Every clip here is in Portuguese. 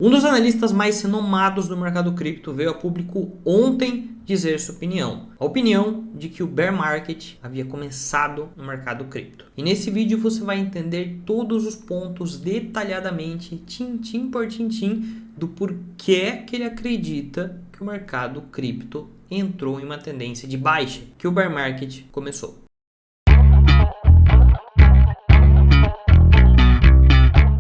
Um dos analistas mais renomados do mercado cripto veio a público ontem dizer sua opinião. A opinião de que o bear market havia começado no mercado cripto. E nesse vídeo você vai entender todos os pontos detalhadamente, tintim por tintim, do porquê que ele acredita que o mercado cripto entrou em uma tendência de baixa, que o bear market começou.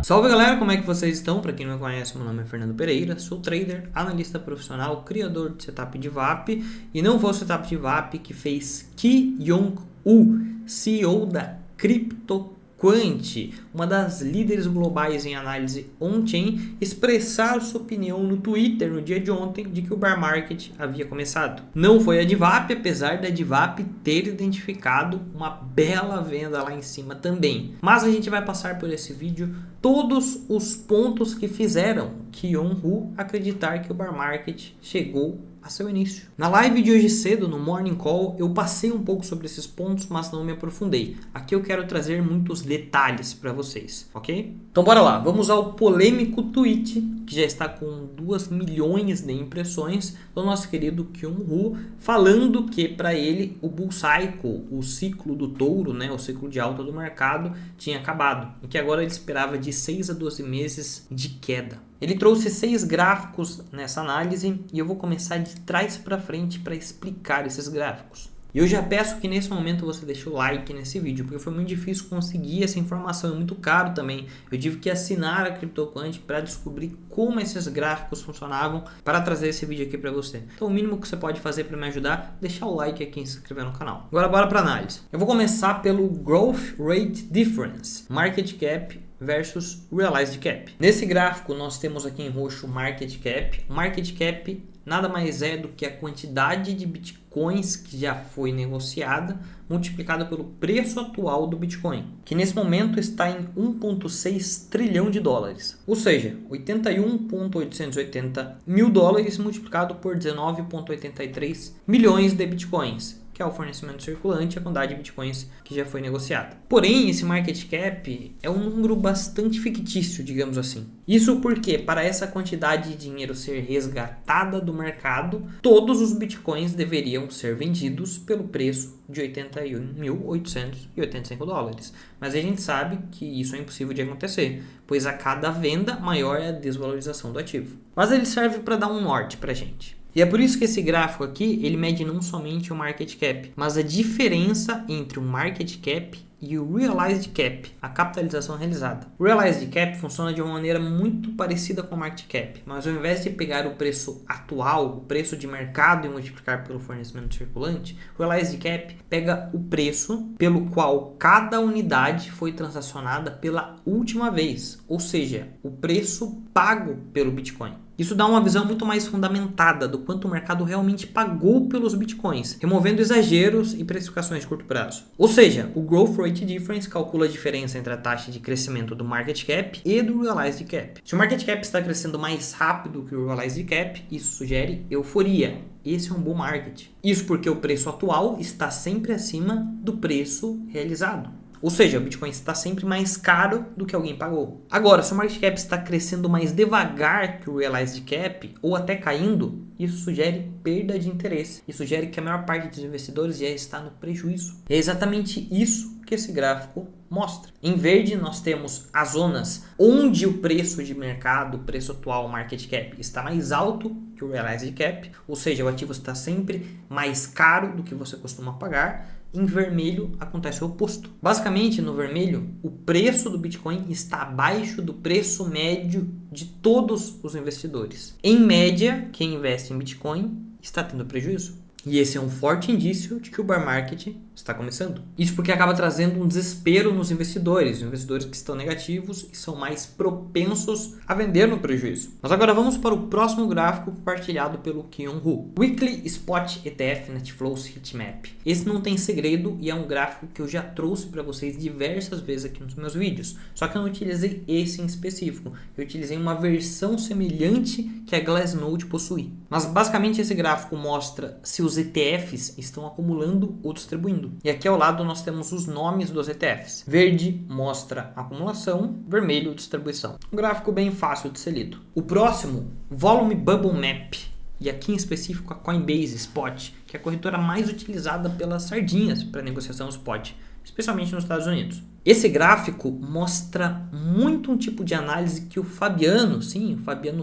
Salve galera, como é que vocês estão? Para quem não me conhece, meu nome é Fernando Pereira, sou trader, analista profissional, criador de setup de VAP, e não foi o setup de VAP que fez Ki Young-woo, CEO da CryptoQuant, uma das líderes globais em análise on-chain, expressar sua opinião no Twitter no dia de ontem de que o bear market havia começado. Não foi a DVAP, apesar da DVAP ter identificado uma bela venda lá em cima também. Mas a gente vai passar por esse vídeo todos os pontos que fizeram Ki Young-woo acreditar que o bear market chegou a seu início. Na live de hoje cedo, no Morning Call, eu passei um pouco sobre esses pontos, mas não me aprofundei. Aqui eu quero trazer muitos detalhes para vocês, ok? Então bora lá, vamos ao polêmico tweet, que já está com 2 milhões de impressões, do nosso querido Ki Young-woo, falando que para ele o bull cycle, o ciclo do touro, né, o ciclo de alta do mercado, tinha acabado, e que agora ele esperava de 6 a 12 meses de queda. Ele trouxe 6 gráficos nessa análise e eu vou começar de trás para frente para explicar esses gráficos. E eu já peço que nesse momento você deixe o like nesse vídeo, porque foi muito difícil conseguir essa informação, é muito caro também. Eu tive que assinar a CryptoQuant para descobrir como esses gráficos funcionavam para trazer esse vídeo aqui para você. Então o mínimo que você pode fazer para me ajudar é deixar o like aqui e se inscrever no canal. Agora bora para análise. Eu vou começar pelo Growth Rate Difference, Market Cap versus Realized Cap. Nesse gráfico nós temos aqui em roxo Market Cap. Market Cap nada mais é do que a quantidade de bitcoins que já foi negociada multiplicada pelo preço atual do Bitcoin, que nesse momento está em 1,6 trilhão de dólares, ou seja, 81.880 mil dólares multiplicado por 19,83 milhões de bitcoins, que é o fornecimento circulante e a quantidade de bitcoins que já foi negociada. Porém, esse market cap é um número bastante fictício, digamos assim. Isso porque, para essa quantidade de dinheiro ser resgatada do mercado, todos os bitcoins deveriam ser vendidos pelo preço de 81.885 dólares. Mas a gente sabe que isso é impossível de acontecer, pois a cada venda maior é a desvalorização do ativo. Mas ele serve para dar um norte para a gente. E é por isso que esse gráfico aqui, ele mede não somente o market cap, mas a diferença entre o market cap e o realized cap, a capitalização realizada. O realized cap funciona de uma maneira muito parecida com o market cap, mas ao invés de pegar o preço atual, o preço de mercado e multiplicar pelo fornecimento circulante, o realized cap pega o preço pelo qual cada unidade foi transacionada pela última vez, ou seja, o preço pago pelo Bitcoin. Isso dá uma visão muito mais fundamentada do quanto o mercado realmente pagou pelos bitcoins, removendo exageros e precificações de curto prazo. Ou seja, o Growth Rate Difference calcula a diferença entre a taxa de crescimento do market cap e do realized cap. Se o market cap está crescendo mais rápido que o realized cap, isso sugere euforia. Esse é um bull market. Isso porque o preço atual está sempre acima do preço realizado. Ou seja, o Bitcoin está sempre mais caro do que alguém pagou. Agora, se o market cap está crescendo mais devagar que o realized cap, ou até caindo, isso sugere perda de interesse. Isso sugere que a maior parte dos investidores já está no prejuízo. É exatamente isso que esse gráfico mostra. Em verde, nós temos as zonas onde o preço de mercado, o preço atual, o market cap, está mais alto que o realized cap, ou seja, o ativo está sempre mais caro do que você costuma pagar. Em vermelho acontece o oposto. Basicamente, no vermelho, o preço do Bitcoin está abaixo do preço médio de todos os investidores. Em média, quem investe em Bitcoin está tendo prejuízo. E esse é um forte indício de que o bear market está começando. Isso porque acaba trazendo um desespero nos investidores que estão negativos e são mais propensos a vender no prejuízo. Mas agora vamos para o próximo gráfico compartilhado pelo Ki Young-woo. Weekly Spot ETF Netflows Heatmap. Esse não tem segredo e é um gráfico que eu já trouxe para vocês diversas vezes aqui nos meus vídeos. Só que eu não utilizei esse em específico. Eu utilizei uma versão semelhante que a Glassnode possui. Mas basicamente esse gráfico mostra se os os ETFs estão acumulando ou distribuindo. E aqui ao lado nós temos os nomes dos ETFs. Verde mostra acumulação, vermelho distribuição. Um gráfico bem fácil de ser lido. O próximo, Volume Bubble Map. E aqui em específico a Coinbase Spot, que é a corretora mais utilizada pelas sardinhas para negociação spot, especialmente nos Estados Unidos. Esse gráfico mostra muito um tipo de análise que o Fabiano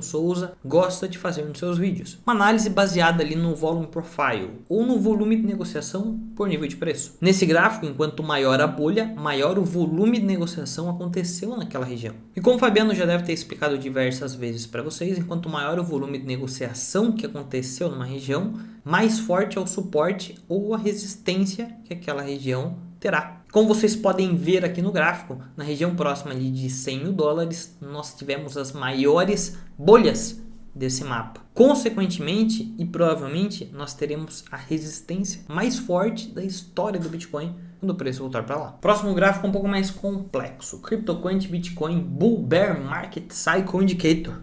Souza, gosta de fazer nos seus vídeos. Uma análise baseada ali no Volume Profile, ou no volume de negociação por nível de preço. Nesse gráfico, enquanto maior a bolha, maior o volume de negociação aconteceu naquela região. E como o Fabiano já deve ter explicado diversas vezes para vocês, enquanto maior o volume de negociação que aconteceu numa região, mais forte é o suporte ou a resistência que aquela região terá. Como vocês podem ver aqui no gráfico, na região próxima ali de 100 mil dólares, nós tivemos as maiores bolhas desse mapa. Consequentemente, e provavelmente, nós teremos a resistência mais forte da história do Bitcoin quando o preço voltar para lá. Próximo gráfico um pouco mais complexo. CryptoQuant Bitcoin Bull Bear Market Cycle Indicator.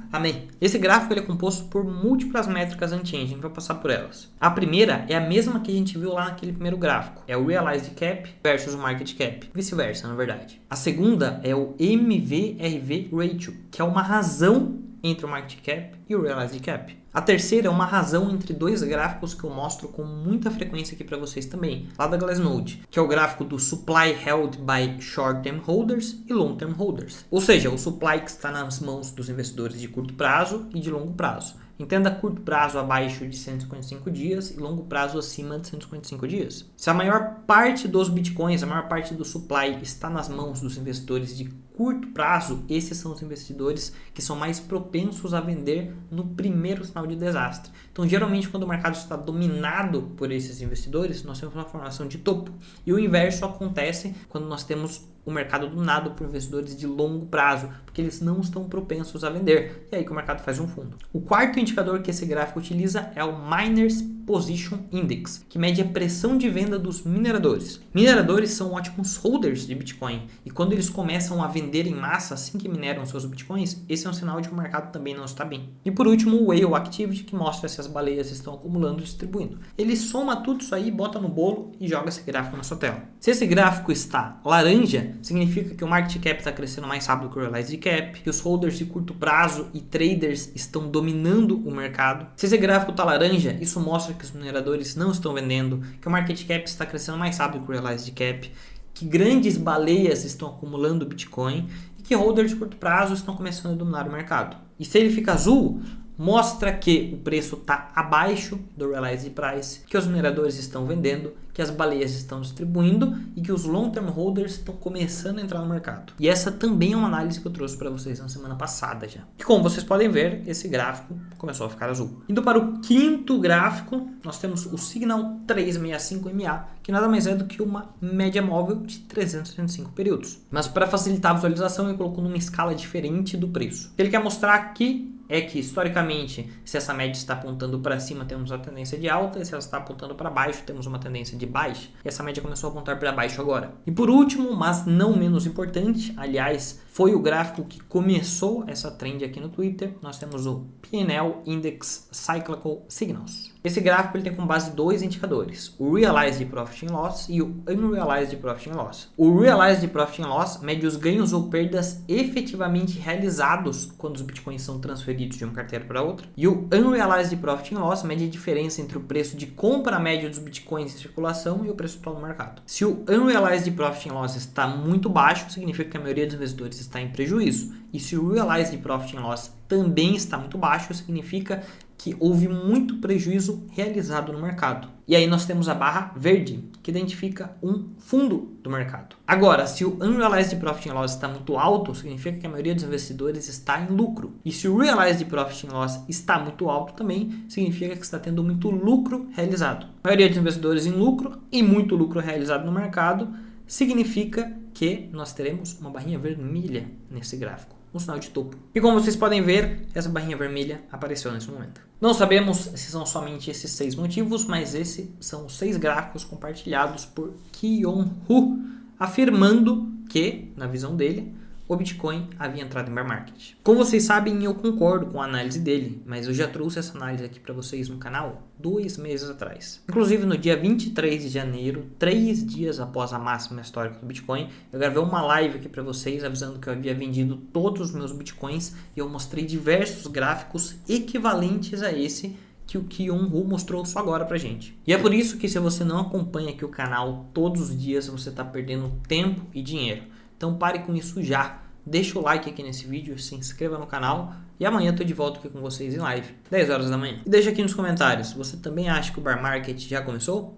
Amém. Esse gráfico ele é composto por múltiplas métricas anti-change, a gente vai passar por elas. A primeira é a mesma que a gente viu lá naquele primeiro gráfico, é o Realized Cap versus o Market Cap, vice-versa na verdade. A segunda é o MVRV Ratio, que é uma razão entre o Market Cap e o Realized Cap. A terceira é uma razão entre dois gráficos que eu mostro com muita frequência aqui para vocês também, lá da Glassnode, que é o gráfico do Supply Held by Short-Term Holders e Long-Term Holders. Ou seja, o supply que está nas mãos dos investidores de curto prazo e de longo prazo. Entenda curto prazo abaixo de 155 dias e longo prazo acima de 155 dias. Se a maior parte dos bitcoins, a maior parte do supply está nas mãos dos investidores de curto prazo, esses são os investidores que são mais propensos a vender no primeiro sinal de desastre. Então, geralmente, quando o mercado está dominado por esses investidores, nós temos uma formação de topo. E o inverso acontece quando nós temos o mercado dominado por investidores de longo prazo, porque eles não estão propensos a vender. E aí que o mercado faz um fundo. O quarto indicador que esse gráfico utiliza é o Miners Position Index, que mede a pressão de venda dos mineradores. Mineradores são ótimos holders de Bitcoin, e quando eles começam a vender em massa assim que mineram seus Bitcoins, esse é um sinal de que o mercado também não está bem. E por último, o Whale Activity, que mostra se as baleias estão acumulando e distribuindo. Ele soma tudo isso aí, bota no bolo e joga esse gráfico na sua tela. Se esse gráfico está laranja, significa que o market cap está crescendo mais rápido que o realized cap, que os holders de curto prazo e traders estão dominando o mercado. Se esse gráfico está laranja, isso mostra que os mineradores não estão vendendo, que o market cap está crescendo mais rápido que o realized cap, que grandes baleias estão acumulando Bitcoin e que holders de curto prazo estão começando a dominar o mercado. E se ele fica azul, mostra que o preço está abaixo do realized price, que os mineradores estão vendendo, que as baleias estão distribuindo e que os long-term holders estão começando a entrar no mercado. E essa também é uma análise que eu trouxe para vocês na semana passada já. E como vocês podem ver, esse gráfico começou a ficar azul. Indo para o quinto gráfico, nós temos o Signal 365MA, que nada mais é do que uma média móvel de 365 períodos. Mas para facilitar a visualização, eu coloco numa escala diferente do preço. O que ele quer mostrar aqui é que, historicamente, se essa média está apontando para cima, temos uma tendência de alta, e se ela está apontando para baixo, temos uma tendência de baixa. E essa média começou a apontar para baixo agora. E por último, mas não menos importante, aliás, foi o gráfico que começou essa trend aqui no Twitter, nós temos o P&L Index Cyclical Signals. Esse gráfico ele tem como base dois indicadores, o Realized Profit and Loss e o Unrealized Profit and Loss. O Realized Profit and Loss mede os ganhos ou perdas efetivamente realizados quando os bitcoins são transferidos de uma carteira para outra. E o Unrealized Profit and Loss mede a diferença entre o preço de compra médio dos bitcoins em circulação e o preço atual no mercado. Se o Unrealized Profit and Loss está muito baixo, significa que a maioria dos investidores está em prejuízo. E se o Realized Profit and Loss também está muito baixo, significa que houve muito prejuízo realizado no mercado. E aí nós temos a barra verde, que identifica um fundo do mercado. Agora, se o Unrealized Profit and Loss está muito alto, significa que a maioria dos investidores está em lucro. E se o Realized Profit and Loss está muito alto também, significa que está tendo muito lucro realizado. A maioria dos investidores em lucro e muito lucro realizado no mercado, significa que nós teremos uma barrinha vermelha nesse gráfico, um sinal de topo. E como vocês podem ver, essa barrinha vermelha apareceu nesse momento. Não sabemos se são somente esses 6 motivos, mas esses são os 6 gráficos compartilhados por Kyung Ho, afirmando que, na visão dele, o Bitcoin havia entrado em bear market. Como vocês sabem, eu concordo com a análise dele, mas eu já trouxe essa análise aqui para vocês no canal 2 meses atrás. Inclusive no dia 23 de janeiro, 3 dias após a máxima histórica do Bitcoin, eu gravei uma live aqui para vocês avisando que eu havia vendido todos os meus Bitcoins e eu mostrei diversos gráficos equivalentes a esse que o Kyung Ho mostrou só agora pra gente. E é por isso que se você não acompanha aqui o canal todos os dias, você está perdendo tempo e dinheiro. Então pare com isso já. Deixa o like aqui nesse vídeo, se inscreva no canal e amanhã eu tô de volta aqui com vocês em live, 10 horas da manhã. E deixa aqui nos comentários, você também acha que o bear market já começou?